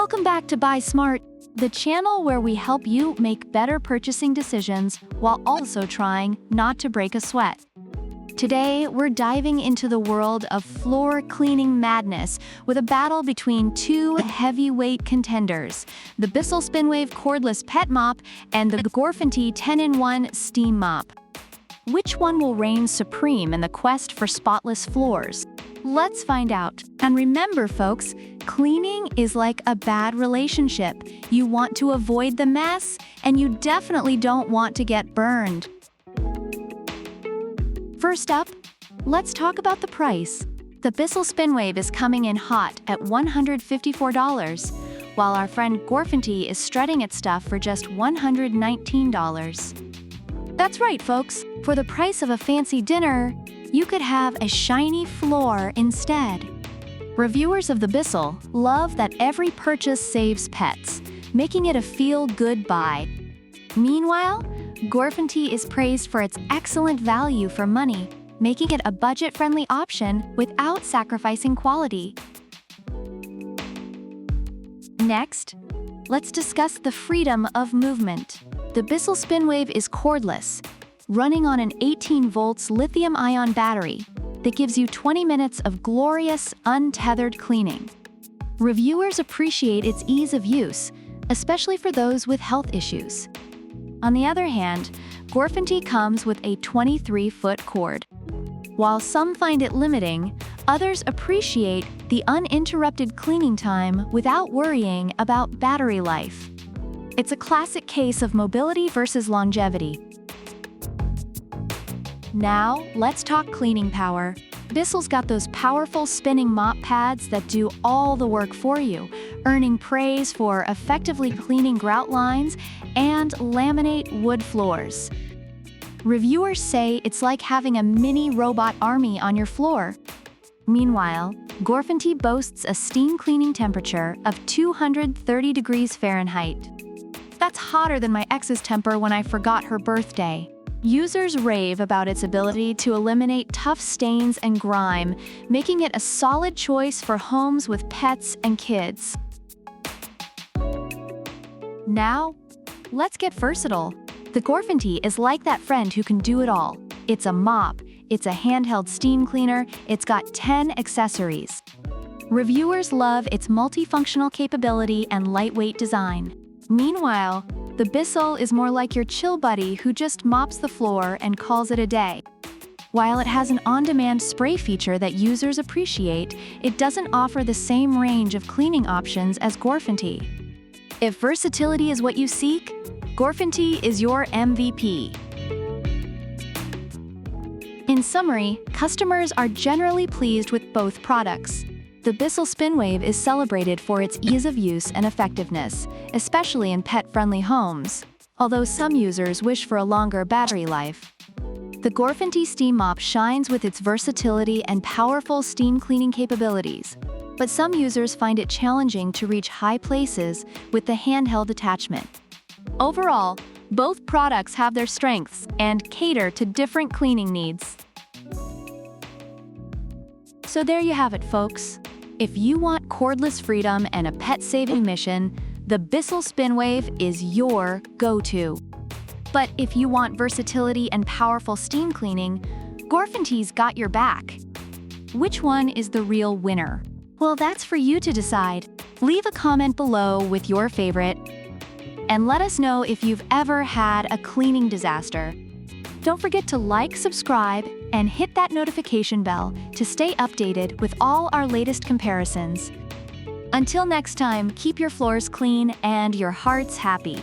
Welcome back to Buy Smart, the channel where we help you make better purchasing decisions while also trying not to break a sweat. Today, we're diving into the world of floor cleaning madness with a battle between two heavyweight contenders, the Bissell SpinWave cordless pet mop and the Gorfinty 10-in-1 steam mop. Which one will reign supreme in the quest for spotless floors? Let's find out. And remember, folks, cleaning is like a bad relationship. You want to avoid the mess, and you definitely don't want to get burned. First up, let's talk about the price. The Bissell SpinWave is coming in hot at $154, while our friend Gorfinty is strutting its stuff for just $119. That's right, folks. For the price of a fancy dinner, you could have a shiny floor instead. Reviewers of the Bissell love that every purchase saves pets, making it a feel-good buy. Meanwhile, Gorfinty is praised for its excellent value for money, making it a budget-friendly option without sacrificing quality. Next, let's discuss the freedom of movement. The Bissell SpinWave is cordless, running on an 18 volts lithium-ion battery that gives you 20 minutes of glorious, untethered cleaning. Reviewers appreciate its ease of use, especially for those with health issues. On the other hand, Gorfinty comes with a 23-foot cord. While some find it limiting, others appreciate the uninterrupted cleaning time without worrying about battery life. It's a classic case of mobility versus longevity. Now, let's talk cleaning power. Bissell's got those powerful spinning mop pads that do all the work for you, earning praise for effectively cleaning grout lines and laminate wood floors. Reviewers say it's like having a mini robot army on your floor. Meanwhile, Gorfinty boasts a steam cleaning temperature of 230 degrees Fahrenheit. That's hotter than my ex's temper when I forgot her birthday. Users rave about its ability to eliminate tough stains and grime, making it a solid choice for homes with pets and kids. Now, let's get versatile. The Gorfinty is like that friend who can do it all. It's a mop, it's a handheld steam cleaner, it's got 10 accessories. Reviewers love its multifunctional capability and lightweight design. Meanwhile, the Bissell is more like your chill buddy who just mops the floor and calls it a day. While it has an on-demand spray feature that users appreciate, it doesn't offer the same range of cleaning options as Gorfinty. If versatility is what you seek, Gorfinty is your MVP. In summary, customers are generally pleased with both products. The Bissell SpinWave is celebrated for its ease of use and effectiveness, especially in pet-friendly homes, although some users wish for a longer battery life. The Gorfinty Steam Mop shines with its versatility and powerful steam cleaning capabilities, but some users find it challenging to reach high places with the handheld attachment. Overall, both products have their strengths and cater to different cleaning needs. So there you have it, folks. If you want cordless freedom and a pet-saving mission, the Bissell SpinWave is your go-to. But if you want versatility and powerful steam cleaning, Gorfinty's got your back. Which one is the real winner? Well, that's for you to decide. Leave a comment below with your favorite, and let us know if you've ever had a cleaning disaster. Don't forget to like, subscribe, and hit that notification bell to stay updated with all our latest comparisons. Until next time, keep your floors clean and your hearts happy.